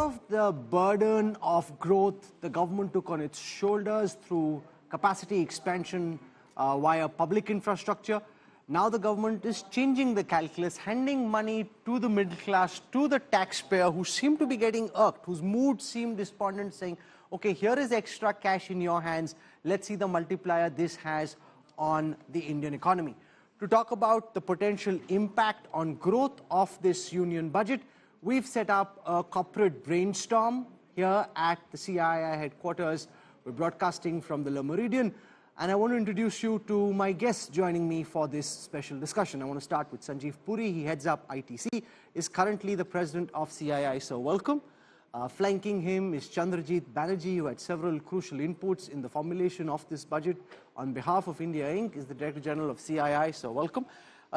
of the burden of growth the government took on its shoulders through capacity expansion via public infrastructure, now the government is changing the calculus, handing money to the middle class, to the taxpayer who seem to be getting irked, whose mood seemed despondent, saying, okay, here is extra cash in your hands. Let's see the multiplier this has on the Indian economy. To talk about the potential impact on growth of this union budget, we've set up a corporate brainstorm here at the CII headquarters. We're broadcasting from the Le Méridien, and I want to introduce you to my guests joining me for this special discussion. I want to start with Sanjeev Puri. He heads up ITC, is currently the president of CII, so welcome. Flanking him is Chandrajit Banerjee, who had several crucial inputs in the formulation of this budget. On behalf of India Inc., is the Director General of CII, so welcome.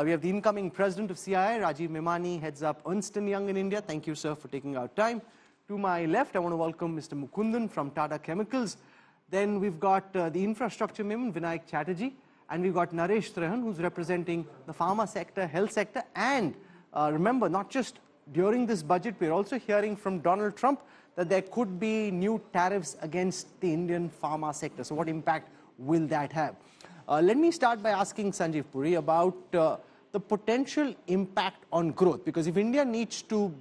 We have the incoming president of CII, Rajiv Memani, heads up Ernst & Young in India. Thank you, sir, for taking our time. To my left, I want to welcome Mr. Mukundan from Tata Chemicals. Then we've got the infrastructure member, Vinayak Chatterjee, and we've got Naresh Trehan, who's representing the pharma sector, health sector, and remember, not just during this budget, we're also hearing from Donald Trump that there could be new tariffs against the Indian pharma sector. So what impact will that have? Let me start by asking Sanjeev Puri about the potential impact on growth, because if India needs to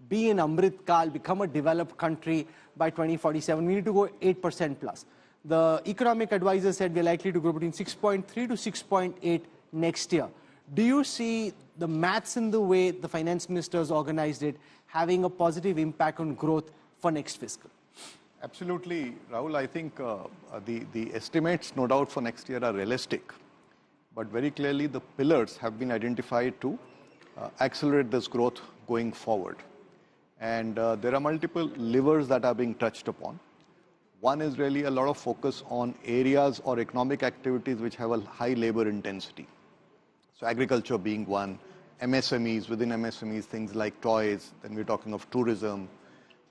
be in Amrit Kal, become a developed country by 2047, we need to go 8% plus. The economic advisor said we're likely to grow between 6.3 to 6.8 next year. Do you see the maths in the way the finance minister has organized it having a positive impact on growth for next fiscal? Absolutely, Rahul. I think the estimates, no doubt, for next year are realistic. But very clearly, the pillars have been identified to accelerate this growth going forward. And there are multiple levers that are being touched upon. One is really a lot of focus on areas or economic activities which have a high labor intensity. So agriculture being one, MSMEs, within MSMEs, things like toys, then we're talking of tourism,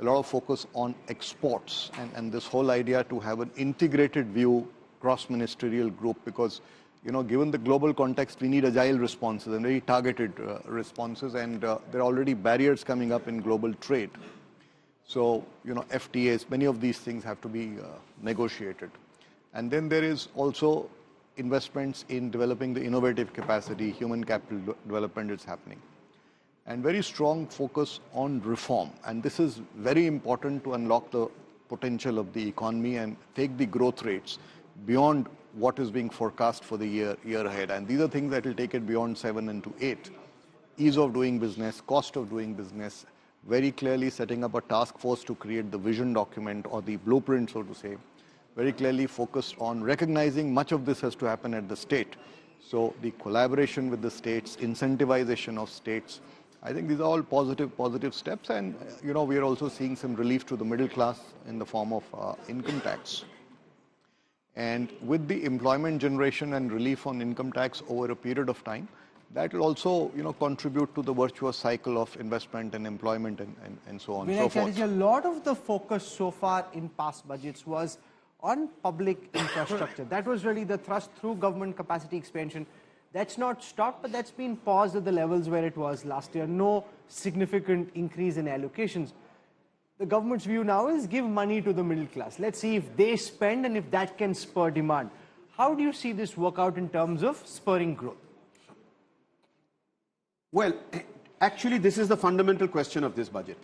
a lot of focus on exports, and this whole idea to have an integrated view, cross-ministerial group, because, you know, given the global context, we need agile responses and very targeted responses, and there are already barriers coming up in global trade. So, you know, FTAs, many of these things have to be negotiated. And then there is also investments in developing the innovative capacity, human capital development is happening. And very strong focus on reform. And this is very important to unlock the potential of the economy and take the growth rates beyond what is being forecast for the year ahead. And these are things that will take it beyond 7 and to 8. Ease of doing business, cost of doing business, very clearly setting up a task force to create the vision document or the blueprint, so to say, very clearly focused on recognizing much of this has to happen at the state. So the collaboration with the states, incentivization of states, I think these are all positive steps. And, you know, we are also seeing some relief to the middle class in the form of income tax. And with the employment generation and relief on income tax over a period of time, that will also, you know, contribute to the virtuous cycle of investment and employment and so on and so forth. A lot of the focus so far in past budgets was on public infrastructure. That was really the thrust through government capacity expansion. That's not stopped, but that's been paused at the levels where it was last year. No significant increase in allocations. The government's view now is give money to the middle class. Let's see if they spend and if that can spur demand. How do you see this work out in terms of spurring growth? Well, actually, this is the fundamental question of this budget.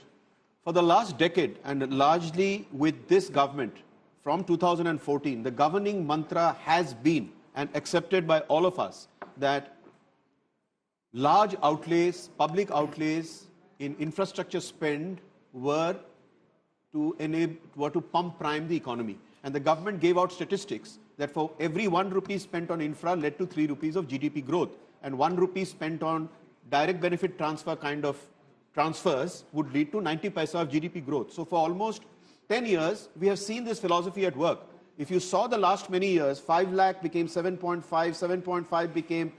For the last decade, and largely with this government, from 2014, the governing mantra has been, and accepted by all of us, that large outlays, public outlays in infrastructure spend were to pump prime the economy. And the government gave out statistics that for every 1 rupee spent on infra led to 3 rupees of GDP growth, and 1 rupee spent on direct benefit transfer kind of transfers would lead to 90 paisa of GDP growth. So for almost 10 years, we have seen this philosophy at work. If you saw the last many years, 5 lakh became 7.5, 7.5 became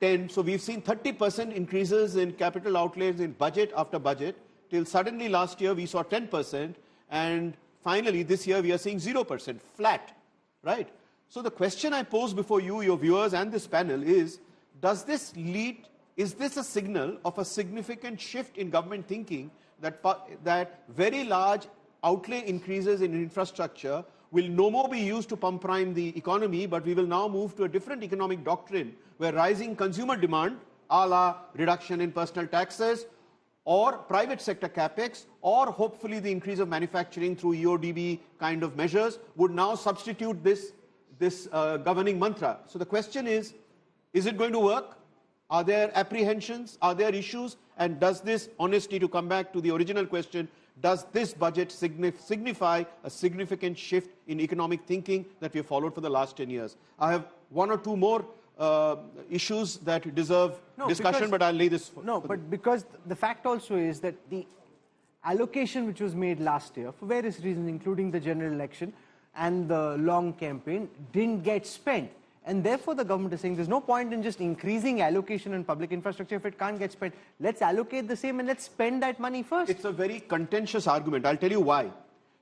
10. So we've seen 30% increases in capital outlays in budget after budget, till suddenly last year we saw 10%, and finally this year we are seeing 0%, flat, right? So the question I pose before you, your viewers and this panel is, is this a signal of a significant shift in government thinking that very large outlay increases in infrastructure will no more be used to pump prime the economy, but we will now move to a different economic doctrine where rising consumer demand, a la reduction in personal taxes, or private sector capex, or hopefully the increase of manufacturing through EODB kind of measures would now substitute this governing mantra. So the question is it going to work? Are there apprehensions? Are there issues? And does this, honestly, to come back to the original question, does this budget signify a significant shift in economic thinking that we have followed for the last 10 years? I have one or two more issues that deserve discussion, but I'll lay this for... No, but because the fact also is that the allocation which was made last year, for various reasons, including the general election and the long campaign, didn't get spent. And therefore, the government is saying there's no point in just increasing allocation in public infrastructure if it can't get spent. Let's allocate the same and let's spend that money first. It's a very contentious argument. I'll tell you why.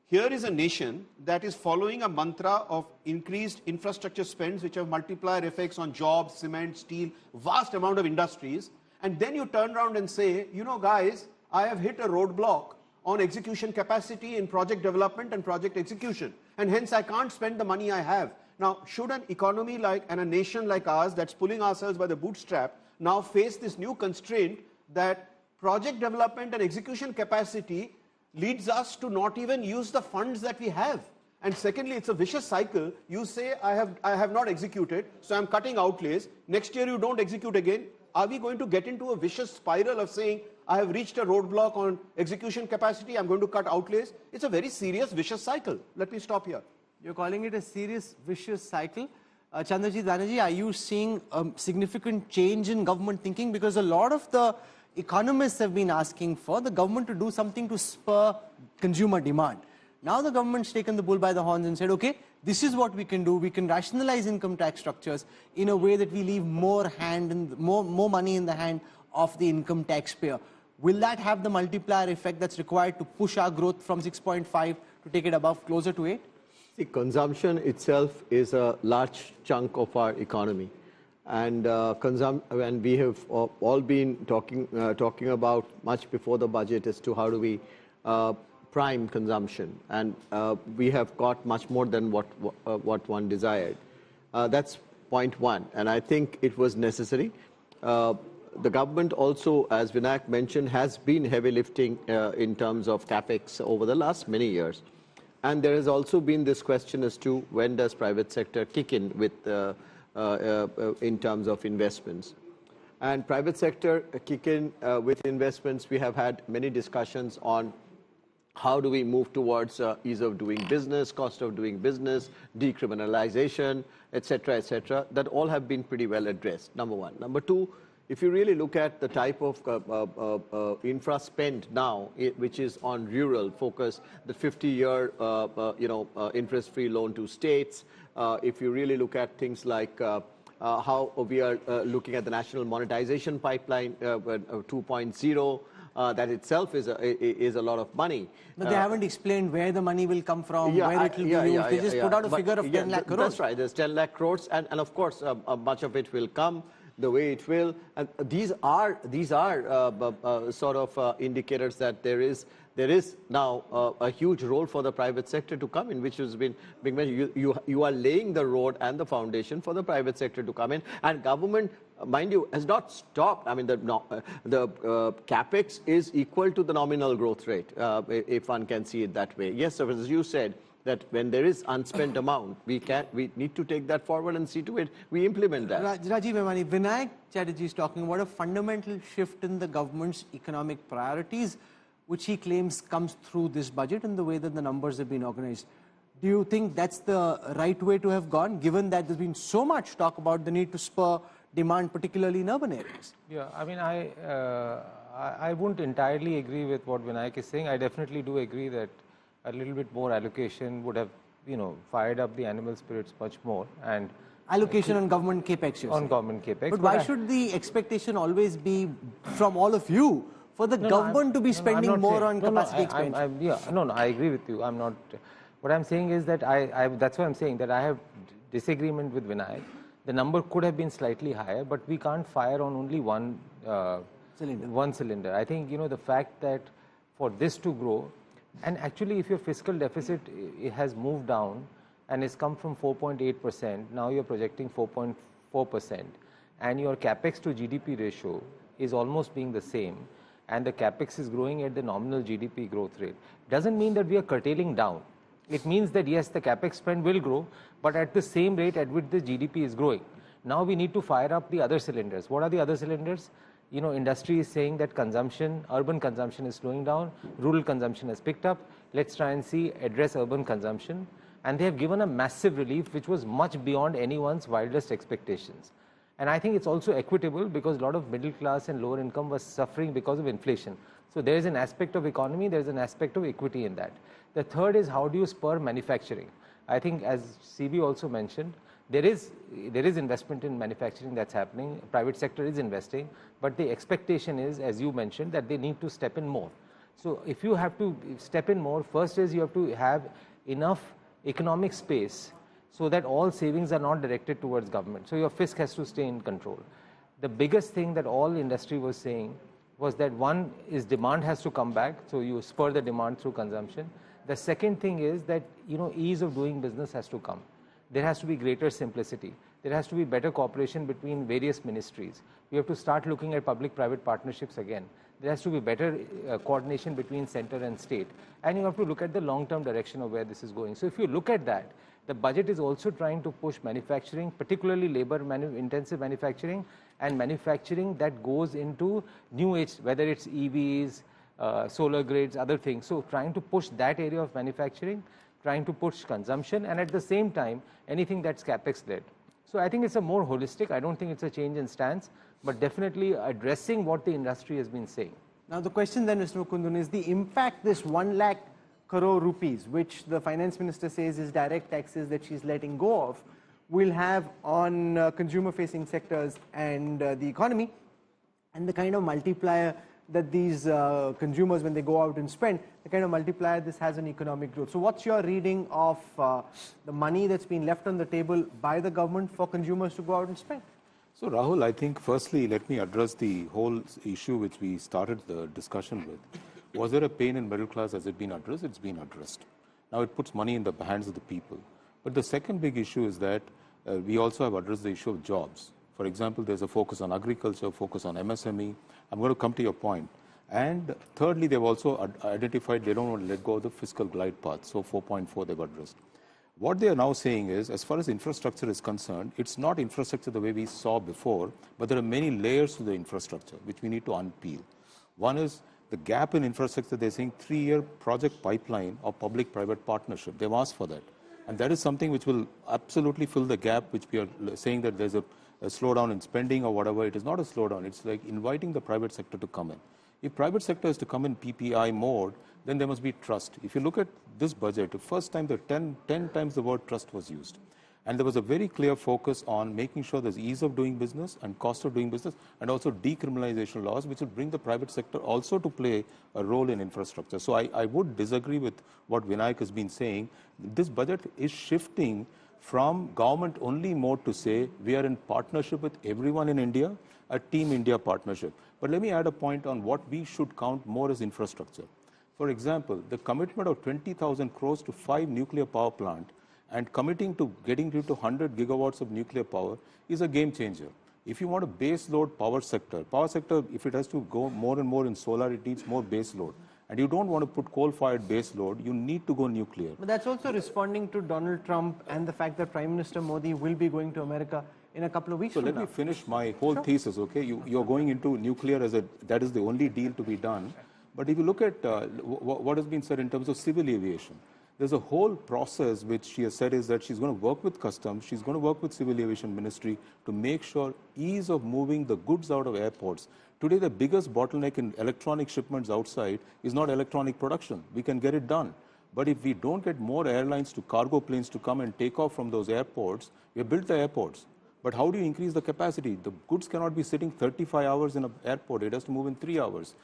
Here is a nation that is following a mantra of increased infrastructure spends, which have multiplier effects on jobs, cement, steel, vast amount of industries. And then you turn around and say, you know, guys, I have hit a roadblock on execution capacity in project development and project execution. And hence, I can't spend the money I have. Now, should an economy like and a nation like ours that's pulling ourselves by the bootstrap now face this new constraint that project development and execution capacity leads us to not even use the funds that we have? And secondly, it's a vicious cycle. You say, I have not executed, so I'm cutting outlays. Next year, you don't execute again. Are we going to get into a vicious spiral of saying, I have reached a roadblock on execution capacity, I'm going to cut outlays? It's a very serious, vicious cycle. Let me stop here. You're calling it a serious, vicious cycle. Chandrajit Banerjee, are you seeing a significant change in government thinking? Because a lot of the economists have been asking for the government to do something to spur consumer demand. Now the government's taken the bull by the horns and said, okay, this is what we can do. We can rationalize income tax structures in a way that we leave more money in the hand of the income taxpayer. Will that have the multiplier effect that's required to push our growth from 6.5 to take it above, closer to 8? See, consumption itself is a large chunk of our economy. And we have all been talking about much before the budget as to how do we prime consumption. And we have got much more than what one desired. That's point one. And I think it was necessary. The government also, as Vinayak mentioned, has been heavy lifting in terms of capex over the last many years. And there has also been this question as to when does private sector kick in with in terms of investments. And private sector kick in with investments, we have had many discussions on how do we move towards ease of doing business, cost of doing business, decriminalization, etc., that all have been pretty well addressed, number one. Number two, if you really look at the type of infra spend now, which is on rural focus, the 50-year interest-free loan to states, if you really look at things like how we are looking at the national monetization pipeline 2.0, that itself is a lot of money. But they haven't explained where the money will come from, where it will be used. They just put out a figure of 10 lakh crores. That's right. There's 10 lakh crores, and of course, much of it will come the way it will. And these are sort of indicators that there is now a huge role for the private sector to come in, which has been being mentioned. You are laying the road and the foundation for the private sector to come in, and government, mind you, has not stopped. I mean, the capex is equal to the nominal growth rate, if one can see it that way. Yes, so as you said, that when there is unspent amount, we need to take that forward and see to it we implement that. Rajiv Memani, Vinayak Chatterjee is talking about a fundamental shift in the government's economic priorities, which he claims comes through this budget and the way that the numbers have been organized. Do you think that's the right way to have gone, given that there's been so much talk about the need to spur demand, particularly in urban areas? Yeah, I mean, I wouldn't entirely agree with what Vinayak is saying. I definitely do agree that a little bit more allocation would have, fired up the animal spirits much more. And allocation on government capex, on government capex. But why should the expectation always be from all of you for the government to be spending more on capacity expansion? I agree with you. I'm not. What I'm saying is that that's why I'm saying that I have disagreement with Vinayak. The number could have been slightly higher, but we can't fire on only one cylinder. I think, the fact that for this to grow. And actually, if your fiscal deficit has moved down and has come from 4.8%, now you're projecting 4.4%, and your capex to GDP ratio is almost being the same, and the capex is growing at the nominal GDP growth rate, doesn't mean that we are curtailing down. It means that yes, the capex spend will grow, but at the same rate at which the GDP is growing. Now we need to fire up the other cylinders. What are the other cylinders? You know, industry is saying that consumption, urban consumption is slowing down, rural consumption has picked up. Let's try and address urban consumption. And they have given a massive relief, which was much beyond anyone's wildest expectations. And I think it's also equitable because a lot of middle class and lower income was suffering because of inflation. So there is an aspect of economy, there is an aspect of equity in that. The third is, how do you spur manufacturing? I think, as CB also mentioned, there is investment in manufacturing that's happening. Private sector is investing, but the expectation is, as you mentioned, that they need to step in more. So if you have to step in more, first is you have to have enough economic space so that all savings are not directed towards government. So your fisc has to stay in control. The biggest thing that all industry was saying was that one is demand has to come back, so you spur the demand through consumption. The second thing is that, you know, ease of doing business has to come. There has to be greater simplicity. There has to be better cooperation between various ministries. We have to start looking at public-private partnerships again. There has to be better coordination between center and state. And you have to look at the long-term direction of where this is going. So if you look at that, the budget is also trying to push manufacturing, particularly labor-intensive manufacturing, and manufacturing that goes into new age, whether it's EVs, solar grids, other things. So trying to push that area of manufacturing, trying to push consumption, and at the same time, anything that's capex-led. So I think it's a more holistic. I don't think it's a change in stance, but definitely addressing what the industry has been saying. Now the question then, Mr. Mukundun, is the impact this 1 lakh crore rupees, which the finance minister says is direct taxes that she's letting go of, will have on consumer-facing sectors and the economy, and the kind of multiplier that these consumers, when they go out and spend, the kind of multiplier this has on economic growth. So what's your reading of the money that's been left on the table by the government for consumers to go out and spend? So Rahul, I think firstly, let me address the whole issue which we started the discussion with. Was there a pain in middle class? Has it been addressed? It's been addressed. Now it puts money in the hands of the people. But the second big issue is that we also have addressed the issue of jobs. For example, there's a focus on agriculture, focus on MSME. I'm going to come to your point. And thirdly, they've also identified they don't want to let go of the fiscal glide path. So 4.4 they've addressed. What they are now saying is, as far as infrastructure is concerned, it's not infrastructure the way we saw before, but there are many layers to the infrastructure which we need to unpeel. One is the gap in infrastructure. They're saying 3-year project pipeline of public-private partnership. They've asked for that. And that is something which will absolutely fill the gap, which we are saying that there's a slowdown in spending or whatever. It is not a slowdown. It's like inviting the private sector to come in. If private sector is to come in PPI mode, then there must be trust. If you look at this budget, the first time, 10 times the word trust was used. And there was a very clear focus on making sure there's ease of doing business and cost of doing business, and also decriminalization laws, which will bring the private sector also to play a role in infrastructure. So I would disagree with what Vinayak has been saying. This budget is shifting from government only mode to say we are in partnership with everyone in India, a Team India partnership. But let me add a point on what we should count more as infrastructure. For example, the commitment of 20,000 crores to 5 nuclear power plant and committing to getting to 100 gigawatts of nuclear power is a game changer. If you want a base load power sector, if it has to go more and more in solar, it needs more base load. And you don't want to put coal-fired base load, you need to go nuclear. But that's also responding to Donald Trump and the fact that Prime Minister Modi will be going to America in a couple of weeks from now. So let me finish my whole thesis, okay? You're going into nuclear as that is the only deal to be done. But if you look at what has been said in terms of civil aviation, there's a whole process which she has said is that she's going to work with customs, she's going to work with civil aviation ministry to make sure ease of moving the goods out of airports. Today, the biggest bottleneck in electronic shipments outside is not electronic production. We can get it done. But if we don't get more airlines to cargo planes to come and take off from those airports, we have built the airports. But how do you increase the capacity? The goods cannot be sitting 35 hours in an airport. It has to move in 3 hours.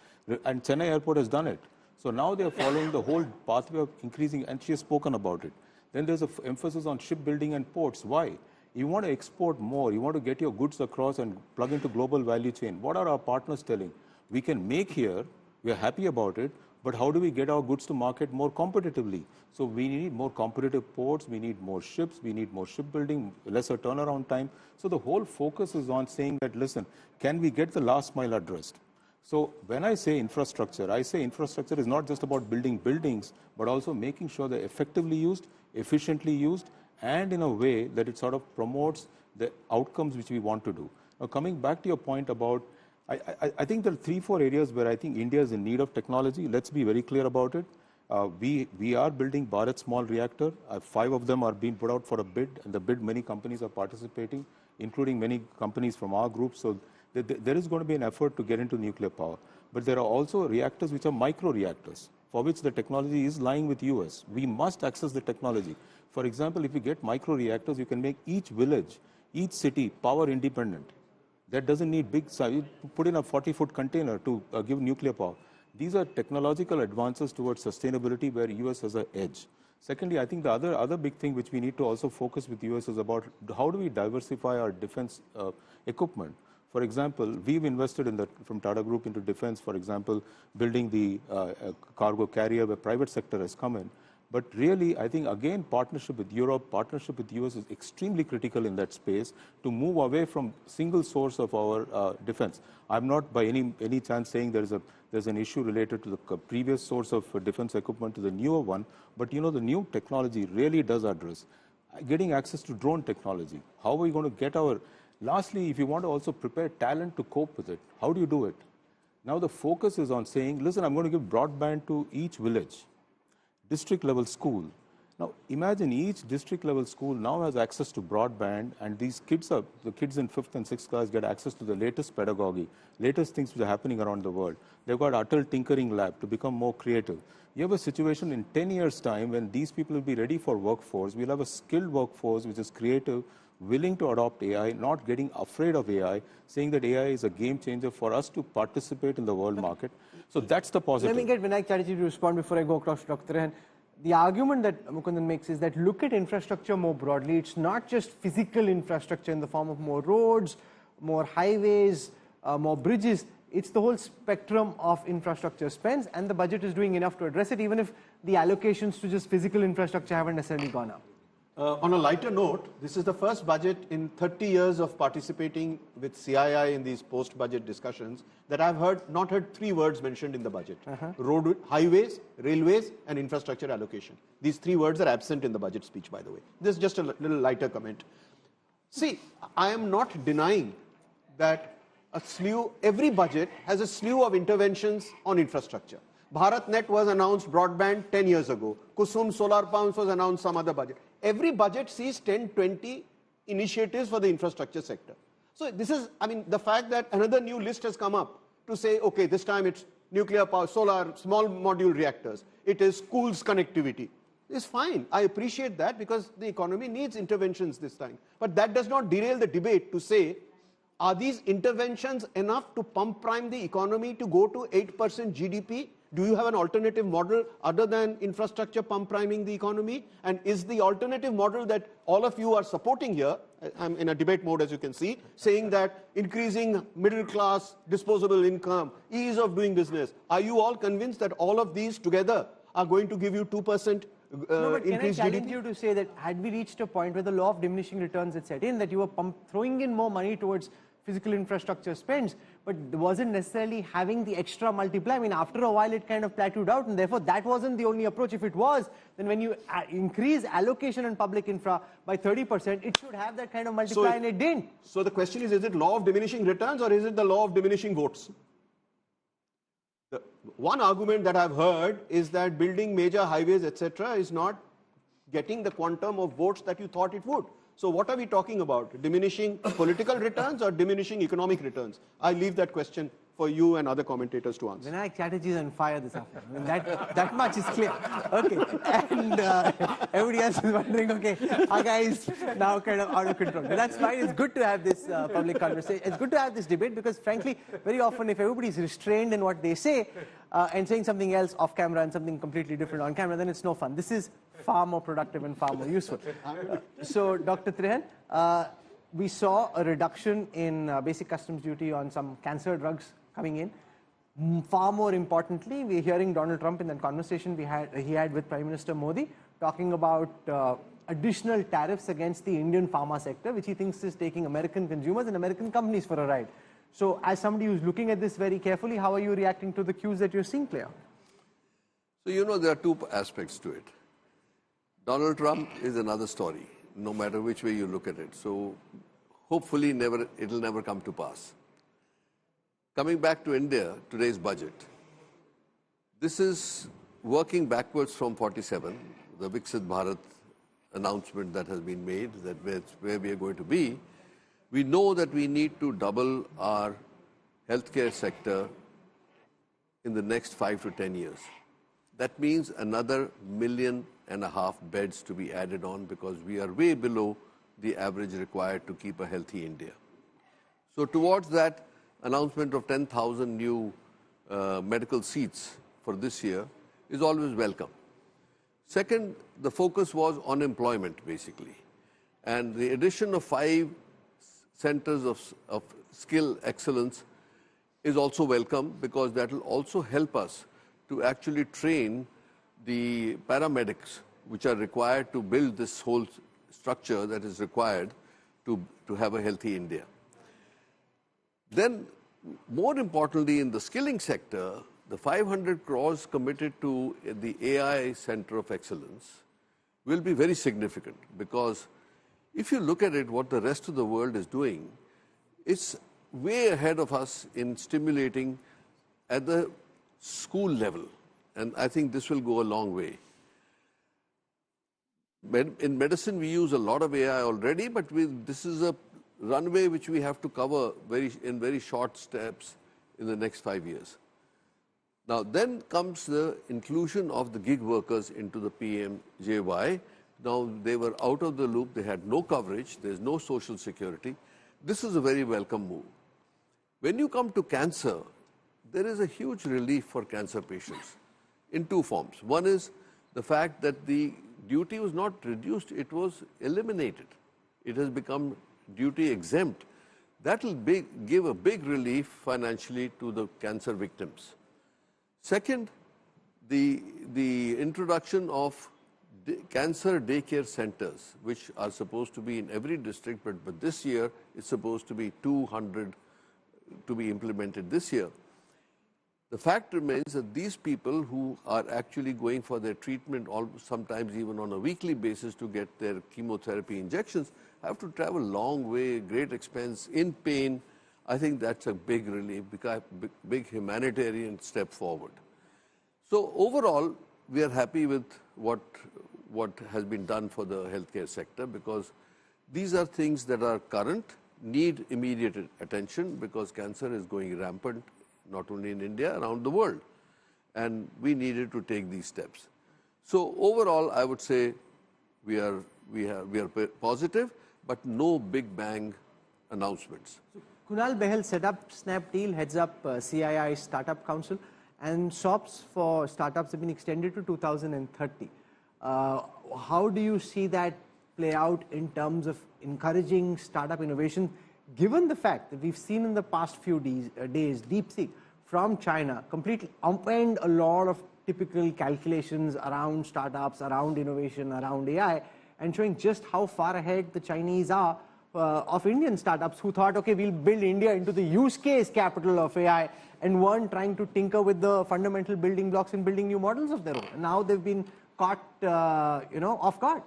And Chennai airport has done it. So now they are following the whole pathway of increasing, and she has spoken about it. Then there's an emphasis on shipbuilding and ports. Why? You want to export more. You want to get your goods across and plug into global value chain. What are our partners telling? We can make here. We are happy about it. But how do we get our goods to market more competitively? So we need more competitive ports, we need more ships, we need more shipbuilding, lesser turnaround time. So the whole focus is on saying that, listen, can we get the last mile addressed? So when I say infrastructure is not just about building buildings, but also making sure they're effectively used, efficiently used, and in a way that it sort of promotes the outcomes which we want to do. Now, coming back to your point about, I think there are 3-4 areas where I think India is in need of technology. Let's be very clear about it. We are building Bharat small reactor. 5 of them are being put out for a bid, and the bid many companies are participating, including many companies from our group. So there is going to be an effort to get into nuclear power. But there are also reactors which are micro reactors, for which the technology is lying with US. We must access the technology. For example, if we get micro reactors, you can make each village, each city power independent. That doesn't need big size. You put in a 40-foot container to give nuclear power. These are technological advances towards sustainability where US has an edge. Secondly, I think the other big thing which we need to also focus with US is about how do we diversify our defense equipment. For example, we've invested from Tata Group into defense, for example, building the cargo carrier where private sector has come in. But really, I think, again, partnership with Europe, partnership with US is extremely critical in that space to move away from single source of our defense. I'm not by any chance saying there's an issue related to the previous source of defense equipment to the newer one, but the new technology really does address getting access to drone technology. How are we going to get lastly, if you want to also prepare talent to cope with it, how do you do it? Now the focus is on saying, listen, I'm going to give broadband to each village. District level school. Now imagine each district level school now has access to broadband, and the kids in 5th and 6th class get access to the latest pedagogy, latest things which are happening around the world. They've got Atal Tinkering Lab to become more creative. You have a situation in 10 years time when these people will be ready for workforce. We'll have a skilled workforce which is creative, willing to adopt AI, not getting afraid of AI, saying that AI is a game changer for us to participate in the world market. So that's the positive. Let me get Vinayak Chatterjee to respond before I go across to Dr. Rehan. The argument that Mukundan makes is that look at infrastructure more broadly. It's not just physical infrastructure in the form of more roads, more highways, more bridges. It's the whole spectrum of infrastructure spends, and the budget is doing enough to address it, even if the allocations to just physical infrastructure haven't necessarily gone up. On a lighter note, this is the first budget in 30 years of participating with CII in these post-budget discussions that I've not heard 3 words mentioned in the budget. Road, highways, railways, and infrastructure allocation. These 3 words are absent in the budget speech, by the way. This is just a little lighter comment. See, I am not denying that every budget has a slew of interventions on infrastructure. BharatNet was announced broadband 10 years ago. Kusum solar pumps was announced some other budget. Every budget sees 10, 20 initiatives for the infrastructure sector. So this is, the fact that another new list has come up to say, okay, this time it's nuclear power, solar, small module reactors. It is schools connectivity. It's fine. I appreciate that because the economy needs interventions this time. But that does not derail the debate to say, are these interventions enough to pump prime the economy to go to 8% GDP? Do you have an alternative model other than infrastructure pump priming the economy? And is the alternative model that all of you are supporting here, I'm in a debate mode as you can see, saying that increasing middle class disposable income, ease of doing business, are you all convinced that all of these together are going to give you 2% no, but increase can I challenge GDP? you to say that had we reached a point where the law of diminishing returns had set in, that you were throwing in more money towards physical infrastructure spends, but wasn't necessarily having the extra multiply. After a while it kind of plateaued out, and therefore that wasn't the only approach. If it was, then when you increase allocation in public infra by 30%, it should have that kind of multiply, and it didn't. So the question is it law of diminishing returns or is it the law of diminishing votes? The one argument that I've heard is that building major highways, etc., is not getting the quantum of votes that you thought it would. So what are we talking about? Diminishing political returns or diminishing economic returns? I leave that question for you and other commentators to answer. Vinayak Chatterjee is on fire this afternoon. That much is clear. Okay, and everybody else is wondering, okay, our guy is now kind of out of control. But that's fine. It's good to have this public conversation. It's good to have this debate because, frankly, very often if everybody is restrained in what they say and saying something else off camera and something completely different on camera, then it's no fun. This is far more productive and far more useful. So, Dr. Trehan, we saw a reduction in basic customs duty on some cancer drugs coming in. Far more importantly, we're hearing Donald Trump in that conversation he had with Prime Minister Modi talking about additional tariffs against the Indian pharma sector, which he thinks is taking American consumers and American companies for a ride. So as somebody who's looking at this very carefully, how are you reacting to the cues that you're seeing play out? So, you know, there are two aspects to it. Donald Trump is another story, no matter which way you look at it. So hopefully it'll never come to pass. Coming back to India, today's budget. This is working backwards from 47, the Viksit Bharat announcement that has been made, that where we are going to be. We know that we need to double our healthcare sector in the next 5 to 10 years. That means another 1.5 million beds to be added on, because we are way below the average required to keep a healthy India. So towards that, announcement of 10,000 new medical seats for this year is always welcome. Second, the focus was on employment, basically. And the addition of 5 centers of skill excellence is also welcome, because that will also help us to actually train the paramedics which are required to build this whole structure that is required to have a healthy India. Then, more importantly, in the skilling sector, the 500 crores committed to the AI Center of Excellence will be very significant, because if you look at it, what the rest of the world is doing, it's way ahead of us in stimulating at the school level. And I think this will go a long way. In medicine, we use a lot of AI already, but this is a runway which we have to cover in very short steps in the next 5 years. Now, then comes the inclusion of the gig workers into the PMJY. Now, they were out of the loop. They had no coverage. There's no social security. This is a very welcome move. When you come to cancer, there is a huge relief for cancer patients in 2 forms. One is the fact that the duty was not reduced, it was eliminated. It has become duty exempt. That will give a big relief financially to the cancer victims. Second, the introduction of cancer daycare centers, which are supposed to be in every district, but this year it's supposed to be 200 to be implemented this year. The fact remains that these people who are actually going for their treatment, sometimes even on a weekly basis to get their chemotherapy injections, have to travel a long way, great expense, in pain. I think that's a big relief, big humanitarian step forward. So overall, we are happy with what has been done for the healthcare sector, because these are things that are current, need immediate attention, because cancer is going rampant, not only in India, around the world. And we needed to take these steps. So overall, I would say we are positive, but no big bang announcements. So Kunal Behel set up Snapdeal, heads up CII Startup Council, and SOPs for startups have been extended to 2030. How do you see that play out in terms of encouraging startup innovation, given the fact that we've seen in the past few days DeepSeek from China completely upend a lot of typical calculations around startups, around innovation, around AI, and showing just how far ahead the Chinese are of Indian startups who thought, okay, we'll build India into the use case capital of AI, and weren't trying to tinker with the fundamental building blocks and building new models of their own. And now they've been caught, off guard.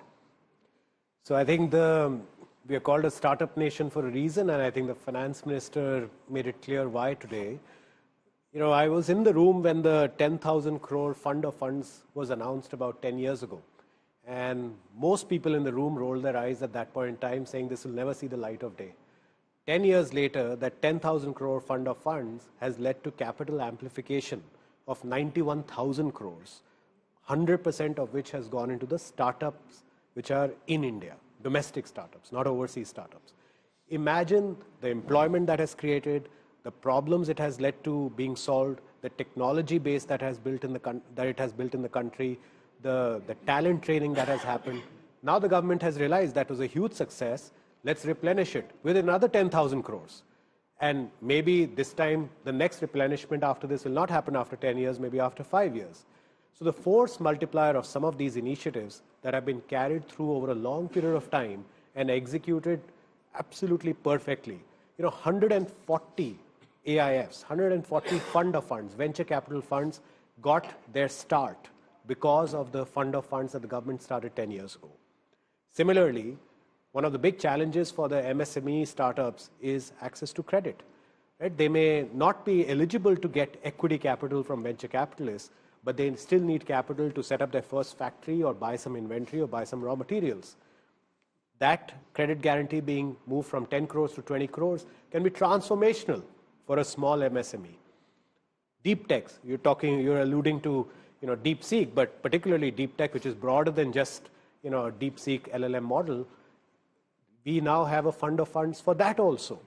So I think we are called a startup nation for a reason, and I think the finance minister made it clear why today. I was in the room when the 10,000 crore fund of funds was announced about 10 years ago. And most people in the room rolled their eyes at that point in time, saying this will never see the light of day. 10 years later, that 10,000 crore fund of funds has led to capital amplification of 91,000 crores, 100% of which has gone into the startups which are in India, domestic startups, not overseas startups. Imagine the employment that has created, the problems it has led to being solved, the technology base that it has built in the country, the talent training that has happened. Now the government has realized that was a huge success. Let's replenish it with another 10,000 crores. And maybe this time, the next replenishment after this will not happen after 10 years, maybe after 5 years. So the force multiplier of some of these initiatives that have been carried through over a long period of time and executed absolutely perfectly. 140 AIFs, 140 fund of funds, venture capital funds, got their start because of the fund of funds that the government started 10 years ago. Similarly, one of the big challenges for the MSME startups is access to credit. Right? They may not be eligible to get equity capital from venture capitalists, but they still need capital to set up their first factory or buy some inventory or buy some raw materials. That credit guarantee being moved from 10 crores to 20 crores can be transformational for a small MSME. Deep techs, you're alluding to DeepSeek, but particularly deep tech, which is broader than just a DeepSeek LLM model. We now have a fund of funds for that also.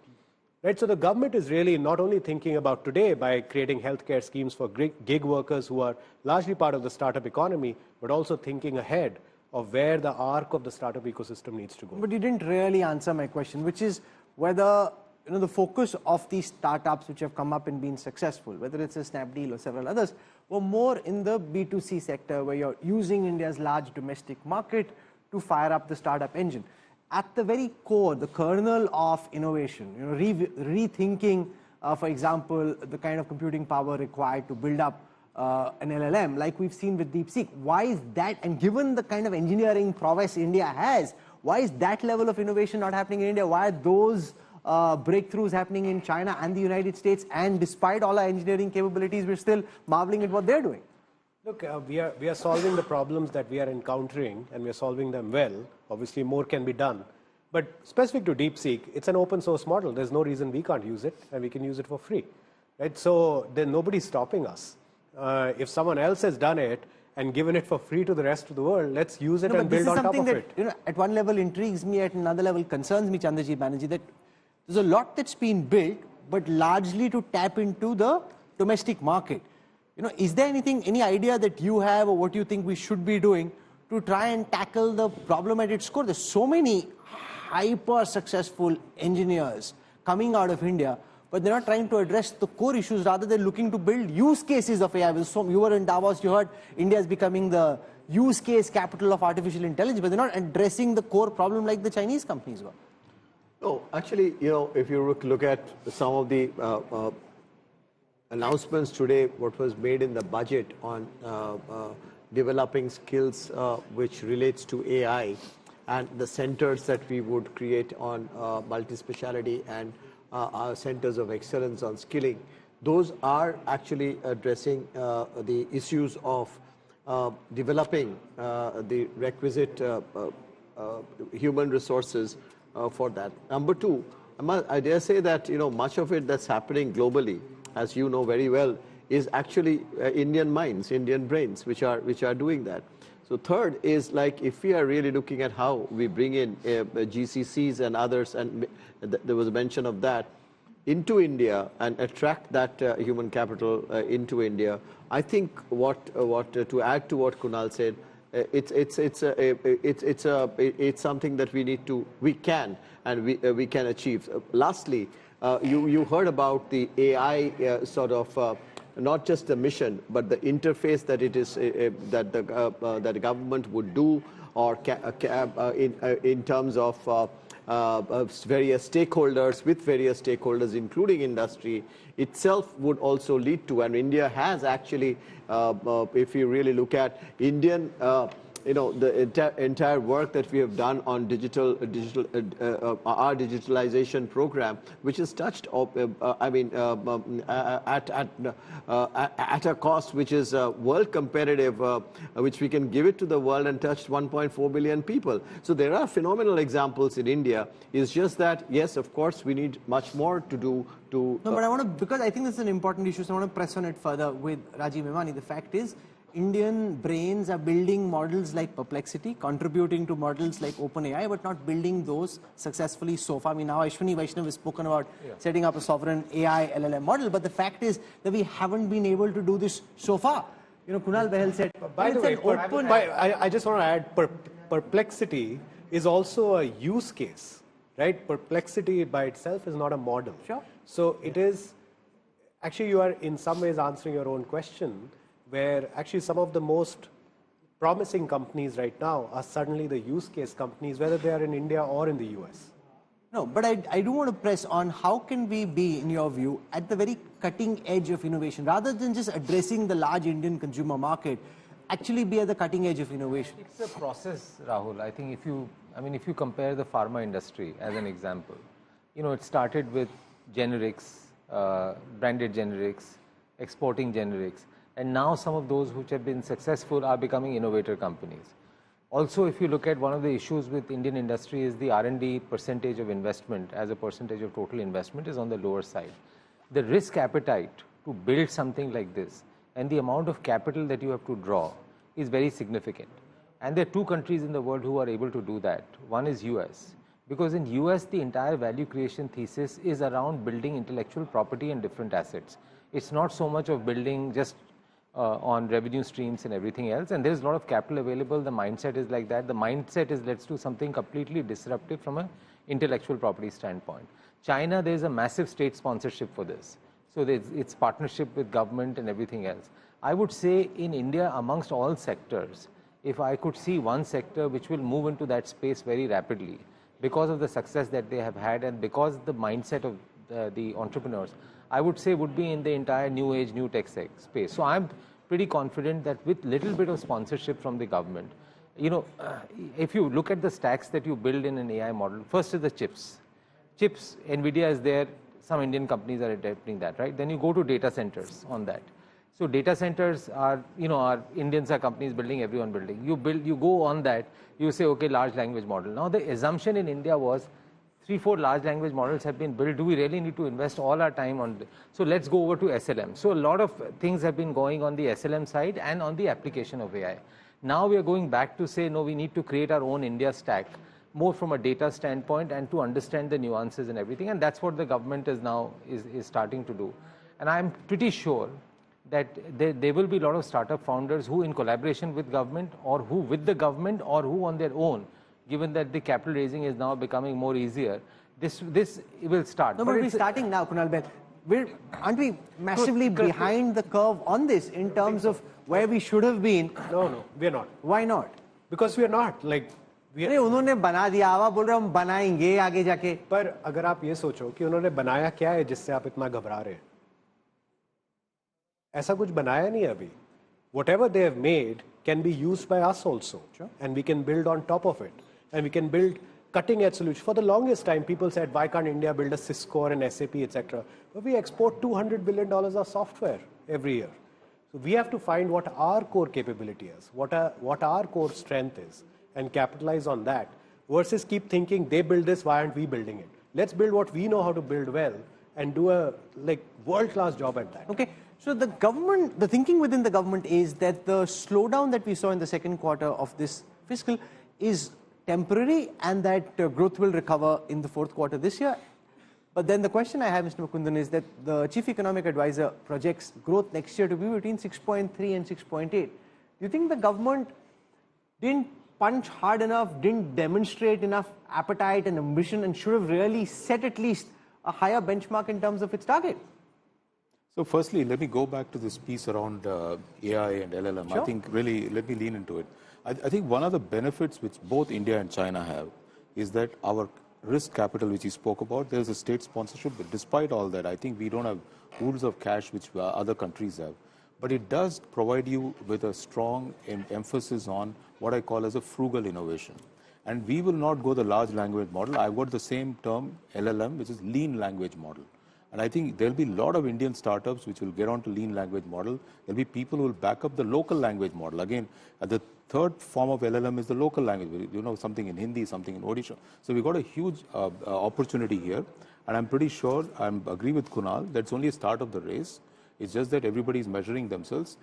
Right? So the government is really not only thinking about today by creating healthcare schemes for gig workers who are largely part of the startup economy, but also thinking ahead of where the arc of the startup ecosystem needs to go. But you didn't really answer my question, which is whether the focus of these startups which have come up and been successful, whether it's a Snapdeal or several others, were more in the B2C sector where you're using India's large domestic market to fire up the startup engine. At the very core, the kernel of innovation, rethinking, for example, the kind of computing power required to build up an LLM, like we've seen with DeepSeek. Why is that, and given the kind of engineering prowess India has, why is that level of innovation not happening in India? Why are those breakthroughs happening in China and the United States? And despite all our engineering capabilities, we're still marveling at what they're doing. Look, we are solving the problems that we are encountering, and we are solving them well. Obviously, more can be done. But specific to DeepSeek, it's an open source model. There's no reason we can't use it, and we can use it for free. Right? So then nobody's stopping us. If someone else has done it and given it for free to the rest of the world, let's use it and build on top of it. That, at one level intrigues me, at another level concerns me, Chandraji Banerjee, that there's a lot that's been built, but largely to tap into the domestic market. Is there any idea that you have or what you think we should be doing to try and tackle the problem at its core? There's so many hyper successful engineers coming out of India, but they're not trying to address the core issues. Rather, they're looking to build use cases of AI. So you were in Davos, you heard India is becoming the use case capital of artificial intelligence, but they're not addressing the core problem like the Chinese companies were. No, actually, if you look at some of the announcements today, what was made in the budget on developing skills which relates to AI, and the centers that we would create on multi-speciality and our centers of excellence on skilling, those are actually addressing the issues of developing the requisite human resources for that. Number two, I dare say that much of it that's happening globally, as you know very well, is actually Indian minds, Indian brains, which are doing that. So third is, like, if we are really looking at how we bring in GCCs and others, and there was a mention of that, into India and attract that human capital into India, I think what to add to what Kunal said, it's something that we can achieve. Lastly, you heard about the AI sort of not just the mission, but the interface that it is that the government would do, or in terms of various stakeholders, with various stakeholders, including industry itself, would also lead to. And India has actually, if you really look at Indian, the entire work that we have done on our digitalization program, which is touched, at a cost which is world competitive, which we can give it to the world, and touched 1.4 billion people. So there are phenomenal examples in India. It's just that, yes, of course, we need much more to do. No, but because I think this is an important issue, so I want to press on it further with Rajiv Memani. The fact is, Indian brains are building models like Perplexity, contributing to models like OpenAI, but not building those successfully so far. I mean, now Ashwini Vaishnav has spoken about setting up a sovereign AI LLM model, but the fact is that we haven't been able to do this so far. Kunal Behel said, by the way, I just want to add, Perplexity is also a use case. right? Perplexity by itself is not a model. Sure. So it is, actually you are in some ways answering your own question, where actually some of the most promising companies right now are suddenly the use case companies, whether they are in India or in the US. No, but I do want to press on how can we be, in your view, at the very cutting edge of innovation, rather than just addressing the large Indian consumer market, actually be at the cutting edge of innovation? It's a process, Rahul. I think if you compare the pharma industry as an example, it started with generics, branded generics, exporting generics, and now some of those which have been successful are becoming innovator companies. Also, if you look at one of the issues with Indian industry is the R&D percentage of investment as a percentage of total investment is on the lower side. The risk appetite to build something like this and the amount of capital that you have to draw is very significant. And there are two countries in the world who are able to do that. One is US, because in US the entire value creation thesis is around building intellectual property and different assets. It's not so much of building just on revenue streams and everything else, and there's a lot of capital available. The mindset is like that. The mindset is let's do something completely disruptive from an intellectual property standpoint. China, there's a massive state sponsorship for this. So it's partnership with government and everything else. I would say in India, amongst all sectors, if I could see one sector which will move into that space very rapidly because of the success that they have had and because the mindset of the entrepreneurs, I would say would be in the entire new age, new tech space. So I'm pretty confident that with little bit of sponsorship from the government, if you look at the stacks that you build in an AI model, first is the chips. Chips, NVIDIA is there, some Indian companies are adapting that, right? Then you go to data centers on that. So data centers are, Indians are companies building, everyone building. You go on that, you say, okay, large language model. Now the assumption in India was 3-4 large language models have been built. Do we really need to invest all our time on this? So let's go over to SLM. So a lot of things have been going on the SLM side and on the application of AI. Now we are going back to say, no, we need to create our own India stack, more from a data standpoint and to understand the nuances and everything. And that's what the government is now is starting to do. And I'm pretty sure that there will be a lot of startup founders who in collaboration with government or who with the government or who on their own, given that the capital raising is now becoming more easier, this will start. No, but we're starting now, Kunal Ben. Aren't we massively behind the curve on this in terms of where we should have been? No, we're not. Why not? Because we're not. Like, अरे उन्होंने बना दिया, आवा बोल रहे हम बनाएंगे आगे जाके. पर अगर आप ये सोचो कि उन्होंने बनाया क्या है जिससे आप इतना घबरा रहे हैं, ऐसा कुछ बनाया नहीं अभी. Whatever they have made can be used by us also, and we can build on top of it. And we can build cutting-edge solutions. For the longest time, people said, why can't India build a Cisco or an SAP, etc.? But we export $200 billion of software every year. So we have to find what our core capability is, what our core strength is, and capitalize on that, versus keep thinking, they build this, why aren't we building it? Let's build what we know how to build well and do a world-class job at that. Okay. So the thinking within the government is that the slowdown that we saw in the second quarter of this fiscal is temporary and that growth will recover in the fourth quarter this year. But then the question I have, Mr. Mukundan, is that the Chief Economic Advisor projects growth next year to be between 6.3 and 6.8. Do you think the government didn't punch hard enough, didn't demonstrate enough appetite and ambition and should have really set at least a higher benchmark in terms of its target? So firstly, let me go back to this piece around AI and LLM. Sure. I think really, let me lean into it. I think one of the benefits which both India and China have is that our risk capital, which you spoke about, there's a state sponsorship, but despite all that, I think we don't have pools of cash which other countries have. But it does provide you with a strong emphasis on what I call as a frugal innovation. And we will not go the large language model. I've got the same term, LLM, which is lean language model. And I think there'll be a lot of Indian startups which will get onto lean language model. There'll be people who will back up the local language model. Again, the third form of LLM is the local language. Something in Hindi, something in Odisha. So we've got a huge opportunity here. And I'm pretty sure, I agree with Kunal, that's only a start of the race. It's just that everybody is measuring themselves.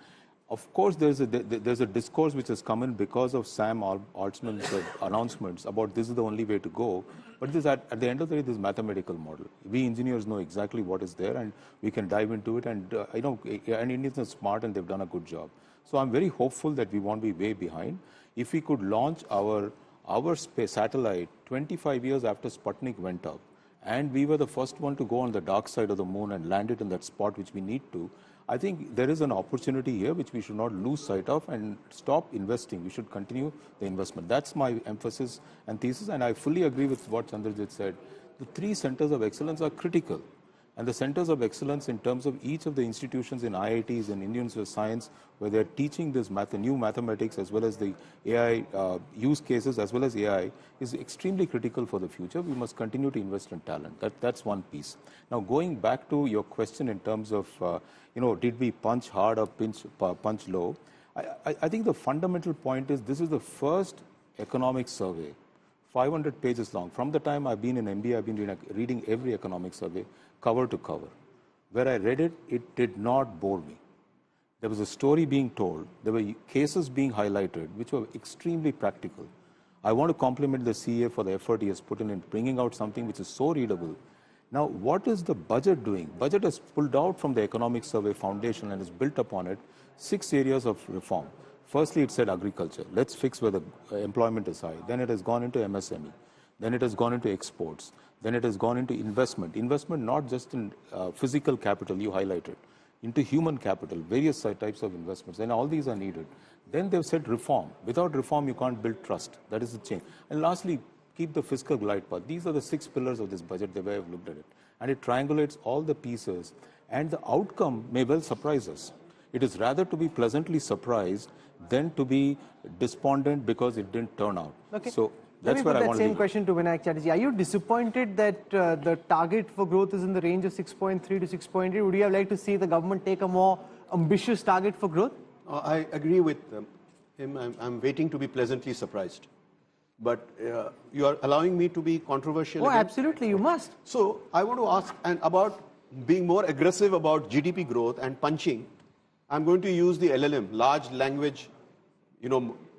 Of course, there's a discourse which has come in because of Sam Altman's announcements about this is the only way to go. But this at the end of the day, this mathematical model. We engineers know exactly what is there, and we can dive into it. And and Indians are smart, and they've done a good job. So I'm very hopeful that we won't be way behind. If we could launch our our space satellite 25 years after Sputnik went up, and we were the first one to go on the dark side of the moon and land it in that spot which we need to. I think there is an opportunity here which we should not lose sight of and stop investing. We should continue the investment. That's my emphasis and thesis, and I fully agree with what Chandrajit said. The 3 centers of excellence are critical. And the centers of excellence in terms of each of the institutions in IITs and Indian Institute of Science, where they're teaching this new mathematics as well as the AI use cases as well as AI, is extremely critical for the future. We must continue to invest in talent. That's one piece. Now, going back to your question in terms of, did we punch hard or punch low? I think the fundamental point is this is the first economic survey, 500 pages long. From the time I've been in MBA, I've been reading every economic survey, cover to cover. Where I read it, it did not bore me. There was a story being told, there were cases being highlighted, which were extremely practical. I want to compliment the CA for the effort he has put in bringing out something which is so readable. Now, what is the budget doing? Budget has pulled out from the economic survey foundation and has built upon it 6 areas of reform. Firstly, it said agriculture. Let's fix where the employment is high. Then it has gone into MSME. Then it has gone into exports. Then it has gone into investment. Investment not just in physical capital, you highlighted, into human capital, various types of investments. And all these are needed. Then they've said reform. Without reform, you can't build trust. That is the change. And lastly, keep the fiscal glide path. These are the 6 pillars of this budget, the way I've looked at it. And it triangulates all the pieces. And the outcome may well surprise us. It is rather to be pleasantly surprised than to be despondent because it didn't turn out. Okay. So that's where I want to put that same question to Vinayak Chatterjee. Are you disappointed that the target for growth is in the range of 6.3 to 6.8? Would you have liked to see the government take a more ambitious target for growth? I agree with him. I'm waiting to be pleasantly surprised. But you are allowing me to be controversial. Oh, again? absolutely, you must. So I want to ask about being more aggressive about GDP growth and punching. I'm going to use the LLM, large language,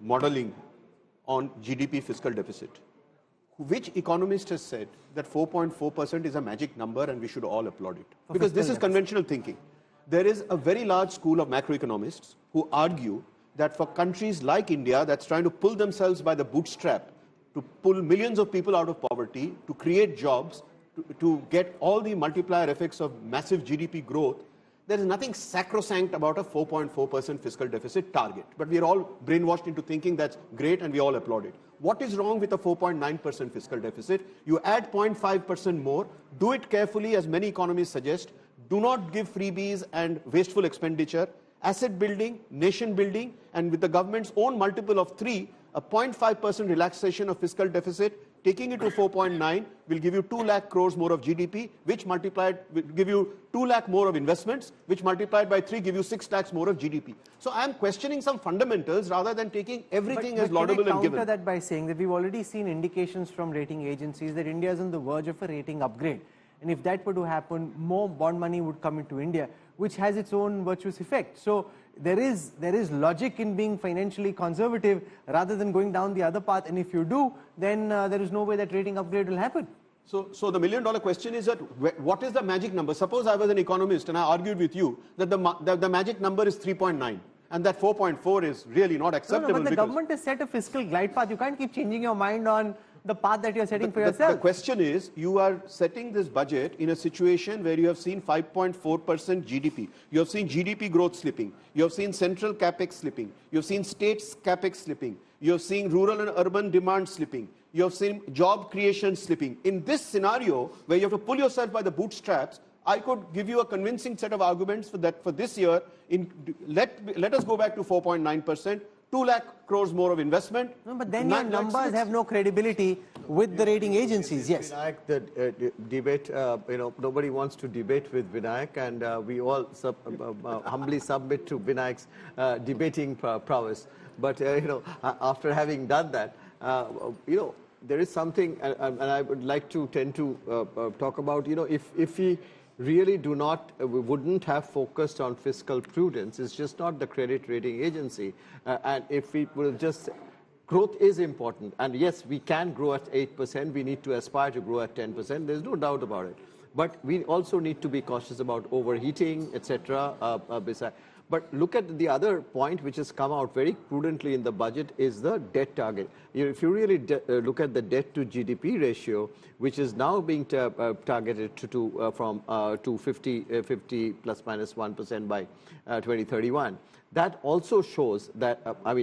modeling on GDP fiscal deficit. Which economist has said that 4.4% is a magic number and we should all applaud it? Because this is conventional thinking. There is a very large school of macroeconomists who argue that for countries like India that's trying to pull themselves by the bootstrap, to pull millions of people out of poverty, to create jobs, to get all the multiplier effects of massive GDP growth, there is nothing sacrosanct about a 4.4% fiscal deficit target. But we are all brainwashed into thinking that's great and we all applaud it. What is wrong with a 4.9% fiscal deficit? You add 0.5% more, do it carefully as many economists suggest, do not give freebies and wasteful expenditure, asset building, nation building, and with the government's own multiple of 3, a 0.5% relaxation of fiscal deficit, taking it to 4.9 will give you 2 lakh crores more of GDP, which multiplied will give you 2 lakh more of investments, which multiplied by 3 give you 6 lakhs more of GDP. So I am questioning some fundamentals rather than taking everything as laudable and given. Can I counter that by saying that we've already seen indications from rating agencies that India is on the verge of a rating upgrade. And if that were to happen, more bond money would come into India, which has its own virtuous effect. So there is logic in being financially conservative rather than going down the other path. And if you do, then there is no way that rating upgrade will happen. So the million-dollar question is that what is the magic number? Suppose I was an economist and I argued with you that the magic number is 3.9 and that 4.4 is really not acceptable. No, but the government has set a fiscal glide path. You can't keep changing your mind on the path that you're setting for yourself. The question is, you are setting this budget in a situation where you have seen 5.4% GDP. You have seen GDP growth slipping. You have seen central capex slipping. You have seen states capex slipping. You have seen rural and urban demand slipping. You have seen job creation slipping. In this scenario, where you have to pull yourself by the bootstraps, I could give you a convincing set of arguments for that for this year. Let us go back to 4.9%. 2 lakh crores more of investment. No, but then your numbers have no credibility with the rating agencies. Yes. Vinayak, the debate, nobody wants to debate with Vinayak, and we all humbly submit to Vinayak's debating prowess. But after having done that, there is something, and I would like to tend to talk about. If we really we wouldn't have focused on fiscal prudence. It's just not the credit rating agency. And if we will just, growth is important. And yes, we can grow at 8%. We need to aspire to grow at 10%. There's no doubt about it. But we also need to be cautious about overheating, etc. But look at the other point which has come out very prudently in the budget is the debt target. If you really look at the debt to GDP ratio, which is now being targeted to 50 plus minus 1% by 2031. That also shows that,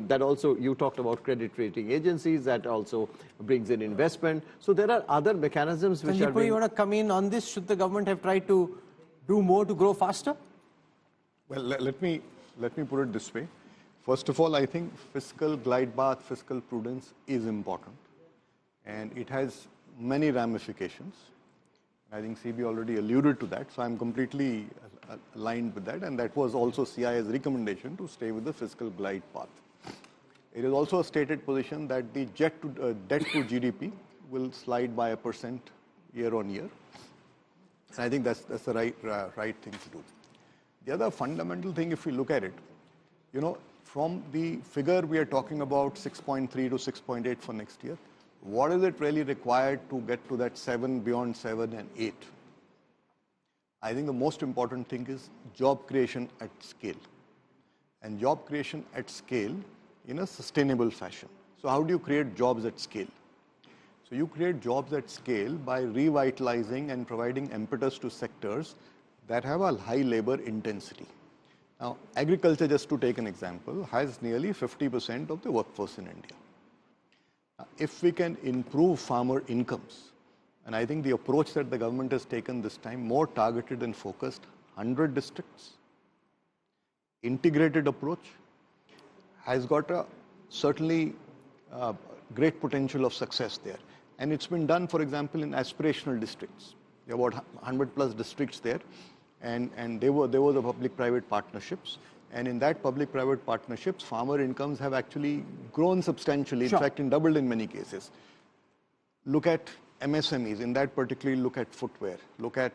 that also, you talked about credit rating agencies, that also brings in investment. So there are other mechanisms which are being... you want to come in on this? Should the government have tried to do more to grow faster? Well, let me put it this way. First of all, I think fiscal glide path, fiscal prudence is important. And it has many ramifications. I think CB already alluded to that, so I'm completely aligned with that, and that was also CIA's recommendation to stay with the fiscal glide path. It is also a stated position that the debt to GDP will slide by 1% year on year, and I think that's the right thing to do. The other fundamental thing, if we look at it, from the figure we are talking about 6.3 to 6.8 for next year, what is it really required to get to that 7, beyond 7 and 8? I think the most important thing is job creation at scale, and job creation at scale in a sustainable fashion. So how do you create jobs at scale? So you create jobs at scale by revitalizing and providing impetus to sectors that have a high labor intensity. Now, agriculture, just to take an example, has nearly 50% of the workforce in India. If we can improve farmer incomes, and I think the approach that the government has taken this time, more targeted and focused, 100 districts, integrated approach, has got a certainly great potential of success there. And it's been done, for example, in aspirational districts. There are about 100 plus districts there, and there were the public-private partnerships. And in that public-private partnerships, farmer incomes have actually grown substantially, in fact, doubled in many cases. Look at MSMEs, in that particularly look at footwear, look at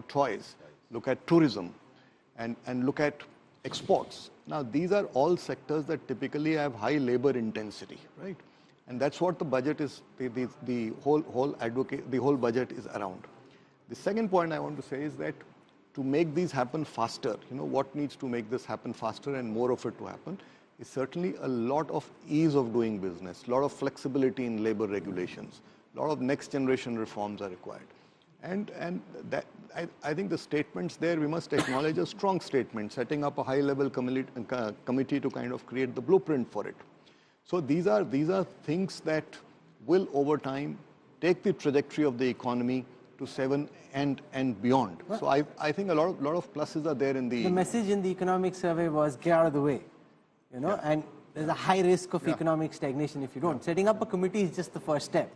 toys, look at tourism, and look at exports. Now, these are all sectors that typically have high labor intensity, right? And that's what the budget is, the whole budget is around. The second point I want to say is that to make these happen faster, what needs to make this happen faster and more of it to happen is certainly a lot of ease of doing business, a lot of flexibility in labor regulations, a lot of next generation reforms are required. And that, I think the statements there, we must acknowledge a strong statement, setting up a high level committee to kind of create the blueprint for it. So these are things that will over time take the trajectory of the economy to 7 and beyond. So I think a lot of pluses are there in the... The message in the economic survey was get out of the way, and there's a high risk of economic stagnation if you don't. Setting up a committee is just the first step.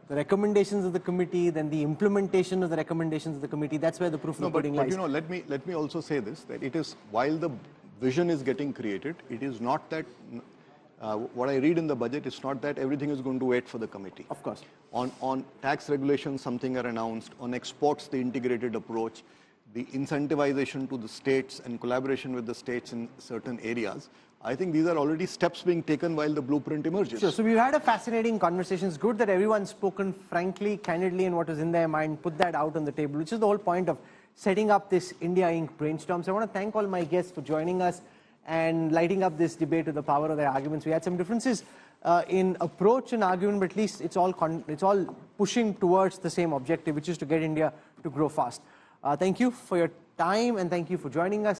The recommendations of the committee, then the implementation of the recommendations of the committee, that's where the proof of the pudding lies. But let me also say this, that it is, while the vision is getting created, it is not that, what I read in the budget, it's not that everything is going to wait for the committee. Of course. On tax regulations, something are announced. On exports, the integrated approach, the incentivization to the states and collaboration with the states in certain areas. I think these are already steps being taken while the blueprint emerges. Sure. So we've had a fascinating conversation. It's good that everyone's spoken frankly, candidly, and what was in their mind, put that out on the table, which is the whole point of setting up this India Inc. brainstorm. So I want to thank all my guests for joining us and lighting up this debate with the power of their arguments. We had some differences in approach and argument, but at least it's all pushing towards the same objective, which is to get India to grow fast. Thank you for your time, and thank you for joining us.